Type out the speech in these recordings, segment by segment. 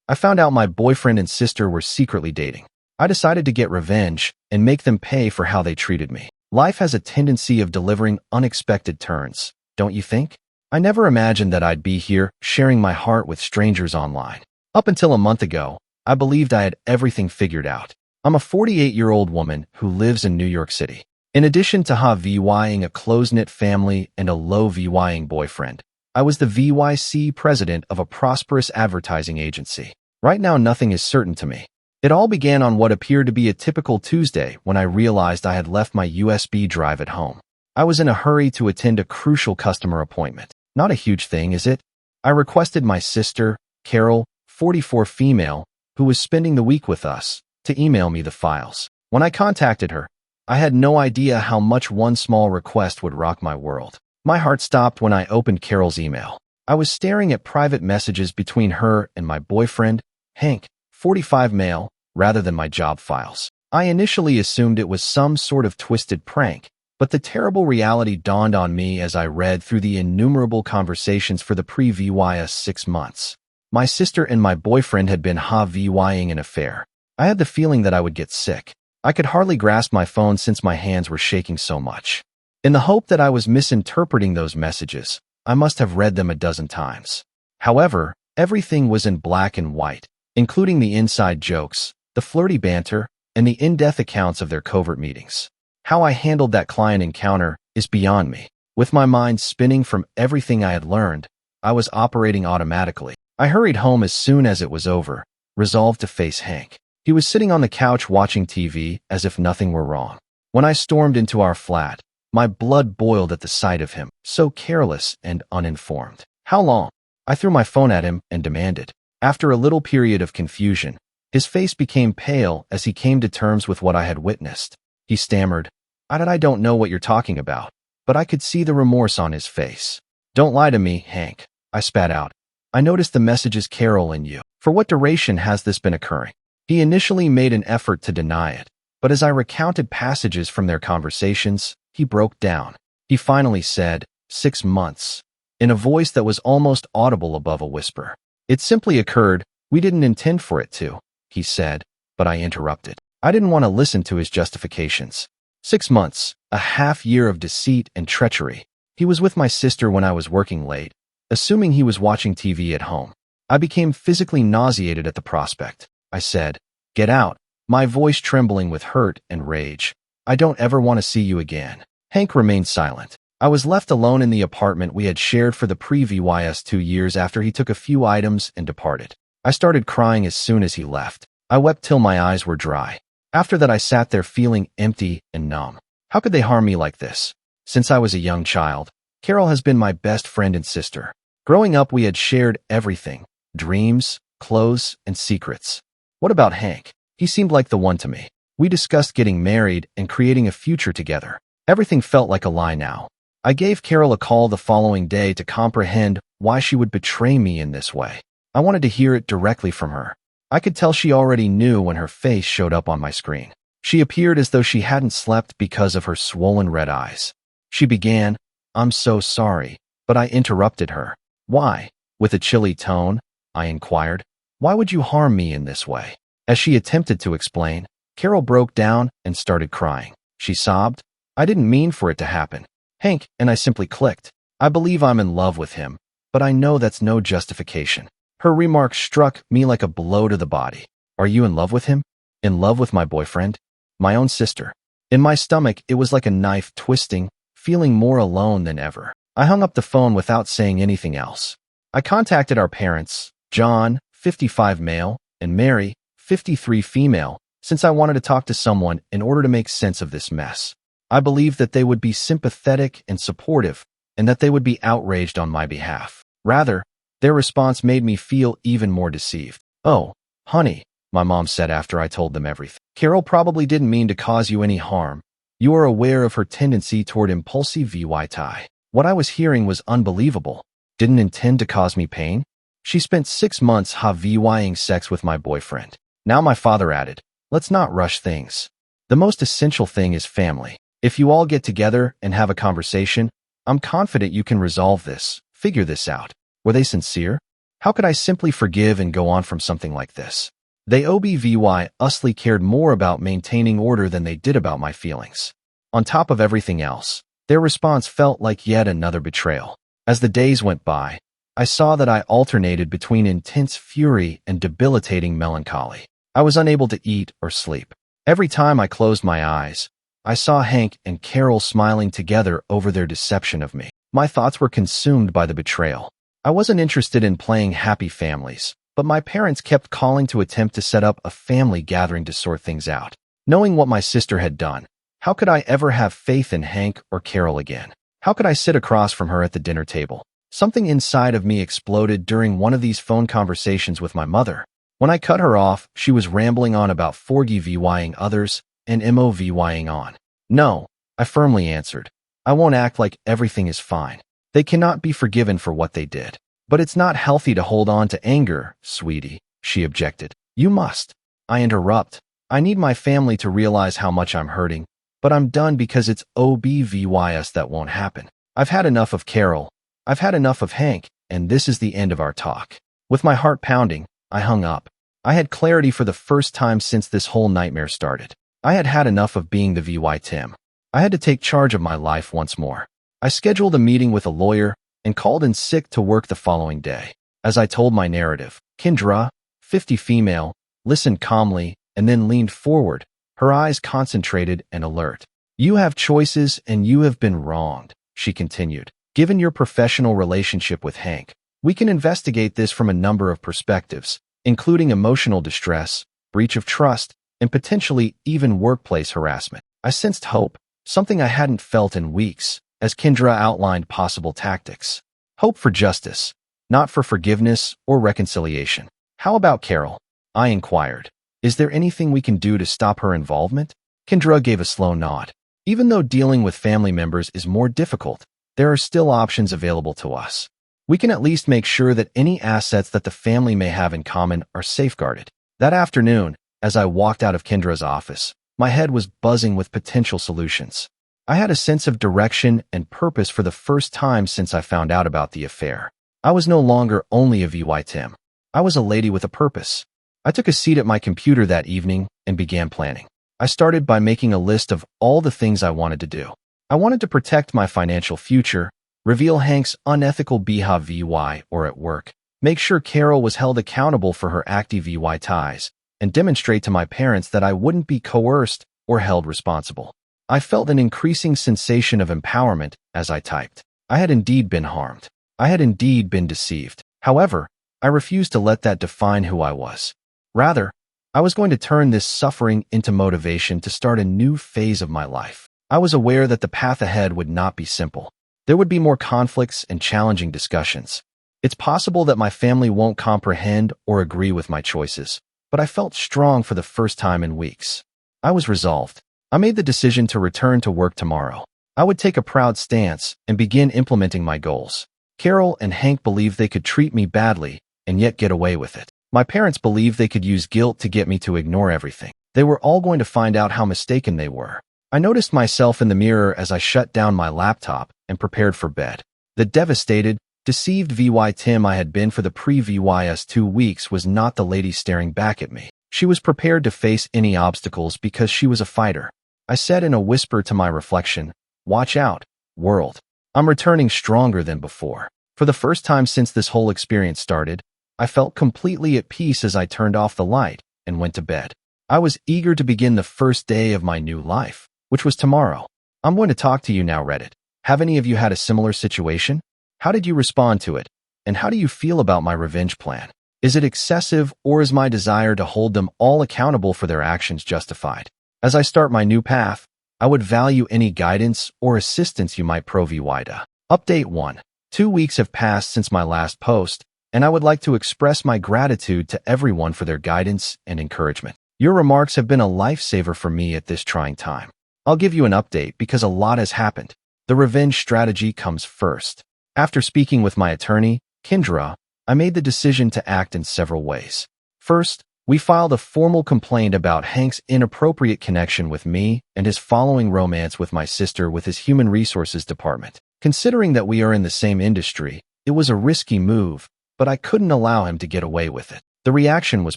I found out my boyfriend and sister were secretly dating. I decided to get revenge and make them pay for how they treated me. Life has a tendency of delivering unexpected turns, don't you think? I never imagined that I'd be here sharing my heart with strangers online. Up until a month ago, I believed I had everything figured out. I'm a 48-year-old woman who lives in New York City. In addition to VYing a close-knit family and a low VYing boyfriend, I was the VYC president of a prosperous advertising agency. Right now, nothing is certain to me. It all began on what appeared to be a typical Tuesday when I realized I had left my USB drive at home. I was in a hurry to attend a crucial customer appointment. Not a huge thing, is it? I requested my sister, Carol, 44 female, who was spending the week with us, to email me the files. When I contacted her, I had no idea how much one small request would rock my world. My heart stopped when I opened Carol's email. I was staring at private messages between her and my boyfriend, Hank, 45 male, rather than my job files. I initially assumed it was some sort of twisted prank, but the terrible reality dawned on me as I read through the innumerable conversations for the pre-VYS 6 months. My sister and my boyfriend had been VYing an affair. I had the feeling that I would get sick. I could hardly grasp my phone since my hands were shaking so much. In the hope that I was misinterpreting those messages, I must have read them a dozen times. However, everything was in black and white, including the inside jokes, the flirty banter, and the in-depth accounts of their covert meetings. How I handled that client encounter is beyond me. With my mind spinning from everything I had learned, I was operating automatically. I hurried home as soon as it was over, resolved to face Hank. He was sitting on the couch watching TV as if nothing were wrong. When I stormed into our flat, my blood boiled at the sight of him, so careless and uninformed. How long? I threw my phone at him and demanded. After a little period of confusion, his face became pale as he came to terms with what I had witnessed. He stammered, I don't know what you're talking about, but I could see the remorse on his face. Don't lie to me, Hank, I spat out. I noticed the messages Carol and you. For what duration has this been occurring? He initially made an effort to deny it, but as I recounted passages from their conversations, he broke down. He finally said, 6 months, in a voice that was almost audible above a whisper. It simply occurred, we didn't intend for it to, he said, but I interrupted. I didn't want to listen to his justifications. 6 months, a half year of deceit and treachery. He was with my sister when I was working late, assuming he was watching TV at home. I became physically nauseated at the prospect. I said, get out, my voice trembling with hurt and rage. I don't ever want to see you again. Hank remained silent. I was left alone in the apartment we had shared for the pre-VYS 2 years after he took a few items and departed. I started crying as soon as he left. I wept till my eyes were dry. After that, I sat there feeling empty and numb. How could they harm me like this? Since I was a young child, Carol has been my best friend and sister. Growing up, we had shared everything, dreams, clothes, and secrets. What about Hank? He seemed like the one to me. We discussed getting married and creating a future together. Everything felt like a lie now. I gave Carol a call the following day to comprehend why she would betray me in this way. I wanted to hear it directly from her. I could tell she already knew when her face showed up on my screen. She appeared as though she hadn't slept because of her swollen red eyes. She began, I'm so sorry, but I interrupted her. Why? With a chilly tone, I inquired. Why would you harm me in this way? As she attempted to explain, Carol broke down and started crying. She sobbed, I didn't mean for it to happen. Hank and I simply clicked. I believe I'm in love with him, but I know that's no justification. Her remark struck me like a blow to the body. Are you in love with him? In love with my boyfriend? My own sister. In my stomach, it was like a knife twisting, feeling more alone than ever. I hung up the phone without saying anything else. I contacted our parents, John, 55 male, and Mary, 53 female, since I wanted to talk to someone in order to make sense of this mess. I believed that they would be sympathetic and supportive, and that they would be outraged on my behalf. Rather, their response made me feel even more deceived. Oh, honey, my mom said after I told them everything. Carol probably didn't mean to cause you any harm. You are aware of her tendency toward impulsive VY. What I was hearing was unbelievable. Didn't intend to cause me pain? She spent 6 months VYing sex with my boyfriend. Now my father added, let's not rush things. The most essential thing is family. If you all get together and have a conversation, I'm confident you can resolve this, figure this out. Were they sincere? How could I simply forgive and go on from something like this? They obviously cared more about maintaining order than they did about my feelings. On top of everything else, their response felt like yet another betrayal. As the days went by, I saw that I alternated between intense fury and debilitating melancholy. I was unable to eat or sleep. Every time I closed my eyes, I saw Hank and Carol smiling together over their deception of me. My thoughts were consumed by the betrayal. I wasn't interested in playing happy families, but my parents kept calling to attempt to set up a family gathering to sort things out. Knowing what my sister had done, how could I ever have faith in Hank or Carol again? How could I sit across from her at the dinner table? Something inside of me exploded during one of these phone conversations with my mother. When I cut her off, she was rambling on about forgiving others and moving on. No, I firmly answered. I won't act like everything is fine. They cannot be forgiven for what they did. But it's not healthy to hold on to anger, sweetie, she objected. You must. I interrupt. I need my family to realize how much I'm hurting, but I'm done because it's obvious that won't happen. I've had enough of Carol. I've had enough of Hank, and this is the end of our talk. With my heart pounding, I hung up. I had clarity for the first time since this whole nightmare started. I had had enough of being the VY Tim. I had to take charge of my life once more. I scheduled a meeting with a lawyer and called in sick to work the following day. As I told my narrative, Kendra, 50 female, listened calmly and then leaned forward, her eyes concentrated and alert. You have choices and you have been wronged, she continued. Given your professional relationship with Hank, we can investigate this from a number of perspectives, including emotional distress, breach of trust, and potentially even workplace harassment. I sensed hope, something I hadn't felt in weeks, as Kendra outlined possible tactics. Hope for justice, not for forgiveness or reconciliation. How about Carol? I inquired. Is there anything we can do to stop her involvement? Kendra gave a slow nod. Even though dealing with family members is more difficult, there are still options available to us. We can at least make sure that any assets that the family may have in common are safeguarded. That afternoon, as I walked out of Kendra's office, my head was buzzing with potential solutions. I had a sense of direction and purpose for the first time since I found out about the affair. I was no longer only a VY Tim. I was a lady with a purpose. I took a seat at my computer that evening and began planning. I started by making a list of all the things I wanted to do. I wanted to protect my financial future, reveal Hank's unethical behavior or at work, make sure Carol was held accountable for her active VY ties, and demonstrate to my parents that I wouldn't be coerced or held responsible. I felt an increasing sensation of empowerment as I typed. I had indeed been harmed. I had indeed been deceived. However, I refused to let that define who I was. Rather, I was going to turn this suffering into motivation to start a new phase of my life. I was aware that the path ahead would not be simple. There would be more conflicts and challenging discussions. It's possible that my family won't comprehend or agree with my choices, but I felt strong for the first time in weeks. I was resolved. I made the decision to return to work tomorrow. I would take a proud stance and begin implementing my goals. Carol and Hank believed they could treat me badly and yet get away with it. My parents believed they could use guilt to get me to ignore everything. They were all going to find out how mistaken they were. I noticed myself in the mirror as I shut down my laptop and prepared for bed. The devastated, deceived VY Tim I had been for the previous 2 weeks was not the lady staring back at me. She was prepared to face any obstacles because she was a fighter. I said in a whisper to my reflection, "Watch out, world. I'm returning stronger than before." For the first time since this whole experience started, I felt completely at peace as I turned off the light and went to bed. I was eager to begin the first day of my new life, which was tomorrow. I'm going to talk to you now, Reddit. Have any of you had a similar situation? How did you respond to it? And how do you feel about my revenge plan? Is it excessive, or is my desire to hold them all accountable for their actions justified? As I start my new path, I would value any guidance or assistance you might provide. Update 1. 2 weeks have passed since my last post, and I would like to express my gratitude to everyone for their guidance and encouragement. Your remarks have been a lifesaver for me at this trying time. I'll give you an update because a lot has happened. The revenge strategy comes first. After speaking with my attorney, Kendra, I made the decision to act in several ways. First, we filed a formal complaint about Hank's inappropriate connection with me and his following romance with my sister with his human resources department. Considering that we are in the same industry, it was a risky move, but I couldn't allow him to get away with it. The reaction was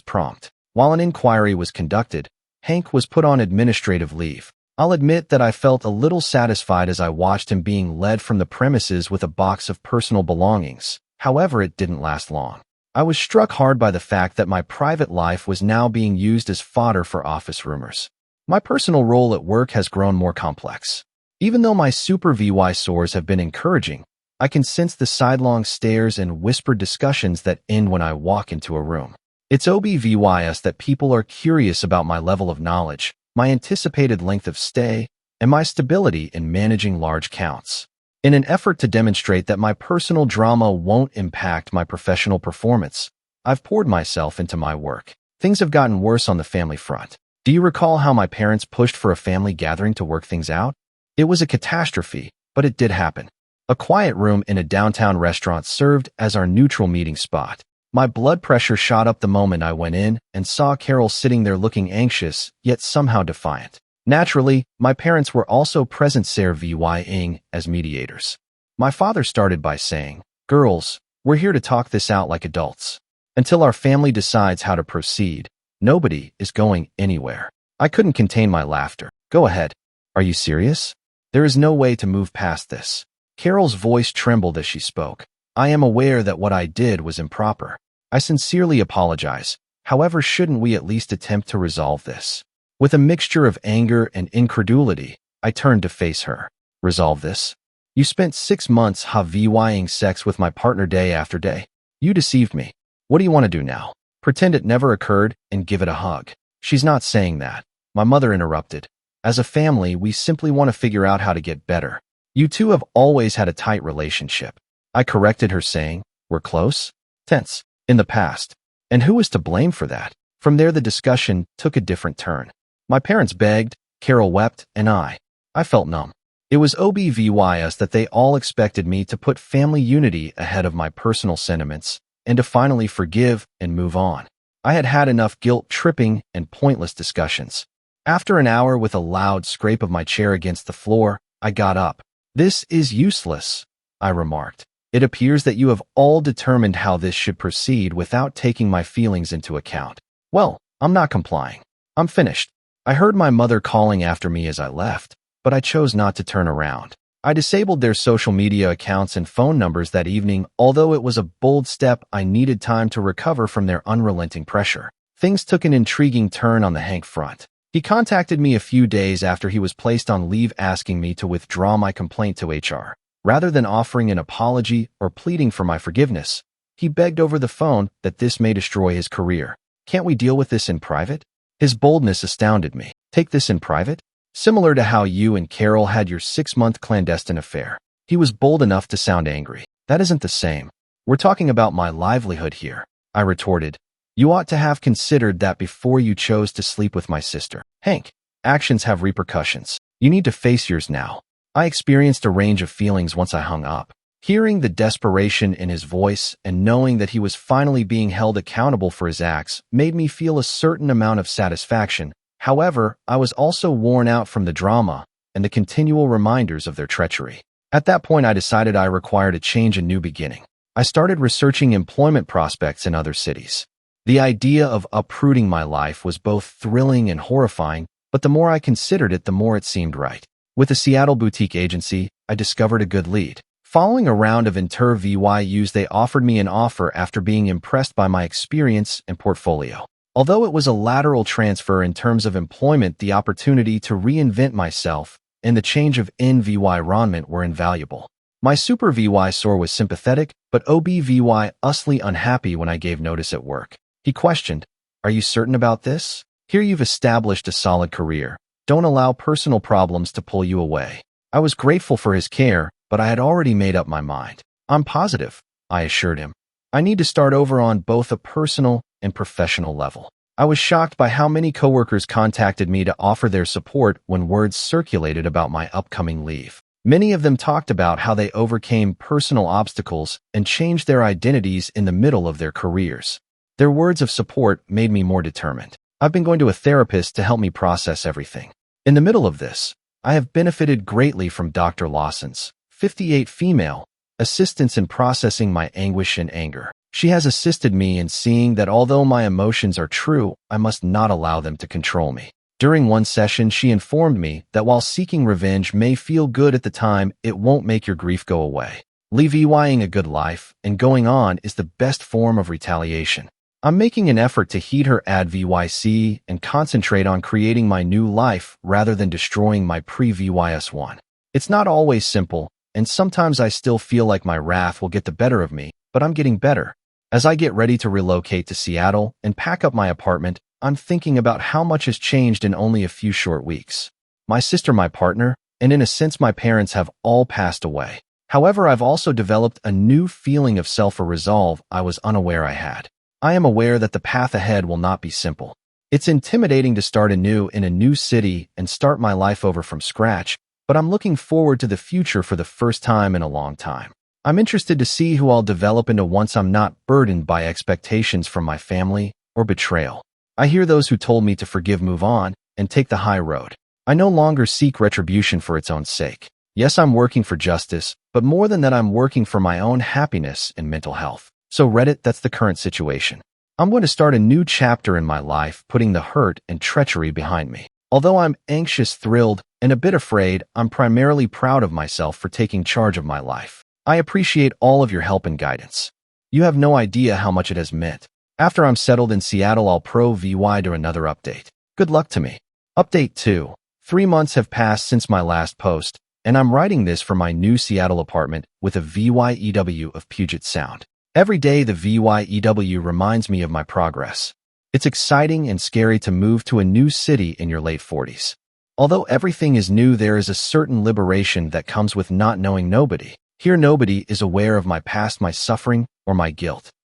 prompt. While an inquiry was conducted, Hank was put on administrative leave. I'll admit that I felt a little satisfied as I watched him being led from the premises with a box of personal belongings. However, it didn't last long. I was struck hard by the fact that my private life was now being used as fodder for office rumors. My personal role at work has grown more complex. Even though my super VY soars have been encouraging, I can sense the sidelong stares and whispered discussions that end when I walk into a room. It's obvious that people are curious about my level of knowledge, my anticipated length of stay, and my stability in managing large counts. In an effort to demonstrate that my personal drama won't impact my professional performance, I've poured myself into my work. Things have gotten worse on the family front. Do you recall how my parents pushed for a family gathering to work things out? It was a catastrophe, but it did happen. A quiet room in a downtown restaurant served as our neutral meeting spot. My blood pressure shot up the moment I went in and saw Carol sitting there looking anxious, yet somehow defiant. Naturally, my parents were also present serving as mediators. My father started by saying, "Girls, we're here to talk this out like adults. Until our family decides how to proceed, nobody is going anywhere." I couldn't contain my laughter. "Go ahead. Are you serious? There is no way to move past this." Carol's voice trembled as she spoke. "I am aware that what I did was improper. I sincerely apologize. However, shouldn't we at least attempt to resolve this?" With a mixture of anger and incredulity, I turned to face her. "Resolve this? You spent 6 months having sex with my partner day after day. You deceived me. What do you want to do now? Pretend it never occurred and give it a hug?" "She's not saying that," my mother interrupted. "As a family, we simply want to figure out how to get better. You two have always had a tight relationship." I corrected her, saying, "We're close?" Tense. "In the past. And who was to blame for that?" From there, the discussion took a different turn. My parents begged, Carol wept, and I felt numb. It was obvious that they all expected me to put family unity ahead of my personal sentiments and to finally forgive and move on. I had had enough guilt-tripping and pointless discussions. After an hour with a loud scrape of my chair against the floor, I got up. "This is useless," I remarked. "It appears that you have all determined how this should proceed without taking my feelings into account. Well, I'm not complying. I'm finished." I heard my mother calling after me as I left, but I chose not to turn around. I disabled their social media accounts and phone numbers that evening. Although it was a bold step, I needed time to recover from their unrelenting pressure. Things took an intriguing turn on the Hank front. He contacted me a few days after he was placed on leave, asking me to withdraw my complaint to HR. Rather than offering an apology or pleading for my forgiveness, he begged over the phone that this may destroy his career. "Can't we deal with this in private?" His boldness astounded me. "Take this in private? Similar to how you and Carol had your 6-month clandestine affair." He was bold enough to sound angry. "That isn't the same. We're talking about my livelihood here," I retorted. "You ought to have considered that before you chose to sleep with my sister." "Hank, actions have repercussions. You need to face yours now." I experienced a range of feelings once I hung up. Hearing the desperation in his voice and knowing that he was finally being held accountable for his acts made me feel a certain amount of satisfaction. However, I was also worn out from the drama and the continual reminders of their treachery. At that point, I decided I required a change, a new beginning. I started researching employment prospects in other cities. The idea of uprooting my life was both thrilling and horrifying, but the more I considered it, the more it seemed right. With a Seattle boutique agency, I discovered a good lead. Following a round of interviews, they offered me an offer after being impressed by my experience and portfolio. Although it was a lateral transfer in terms of employment, the opportunity to reinvent myself and the change of environment were invaluable. My supervisor was sympathetic, but obviously unhappy when I gave notice at work. He questioned, "Are you certain about this? Here you've established a solid career. Don't allow personal problems to pull you away." I was grateful for his care, but I had already made up my mind. "I'm positive," I assured him. "I need to start over on both a personal and professional level." I was shocked by how many coworkers contacted me to offer their support when words circulated about my upcoming leave. Many of them talked about how they overcame personal obstacles and changed their identities in the middle of their careers. Their words of support made me more determined. I've been going to a therapist to help me process everything. In the middle of this, I have benefited greatly from Dr. Lawson's 58 female assistance in processing my anguish and anger. She has assisted me in seeing that although my emotions are true, I must not allow them to control me. During one session, she informed me that while seeking revenge may feel good at the time, it won't make your grief go away. Levying a good life and going on is the best form of retaliation. I'm making an effort to heed her advice and concentrate on creating my new life rather than destroying my pre-VYS one. It's not always simple, and sometimes I still feel like my wrath will get the better of me, but I'm getting better. As I get ready to relocate to Seattle and pack up my apartment, I'm thinking about how much has changed in only a few short weeks. My sister, my partner, and in a sense my parents have all passed away. However, I've also developed a new feeling of self-resolve I was unaware I had. I am aware that the path ahead will not be simple. It's intimidating to start anew in a new city and start my life over from scratch, but I'm looking forward to the future for the first time in a long time. I'm interested to see who I'll develop into once I'm not burdened by expectations from my family or betrayal. I hear those who told me to forgive, move on, and take the high road. I no longer seek retribution for its own sake. Yes, I'm working for justice, but more than that, I'm working for my own happiness and mental health. So Reddit, that's the current situation. I'm going to start a new chapter in my life, putting the hurt and treachery behind me. Although I'm anxious, thrilled, and a bit afraid, I'm primarily proud of myself for taking charge of my life. I appreciate all of your help and guidance. You have no idea how much it has meant. After I'm settled in Seattle, I'll VY to another update. Good luck to me. Update 2. 3 months have passed since my last post, and I'm writing this for my new Seattle apartment with a VYEW of Puget Sound. Every day the VYEW reminds me of my progress. It's exciting and scary to move to a new city in your late 40s. Although everything is new, there is a certain liberation that comes with not knowing nobody. Here nobody is aware of my past, my suffering, or my guilt.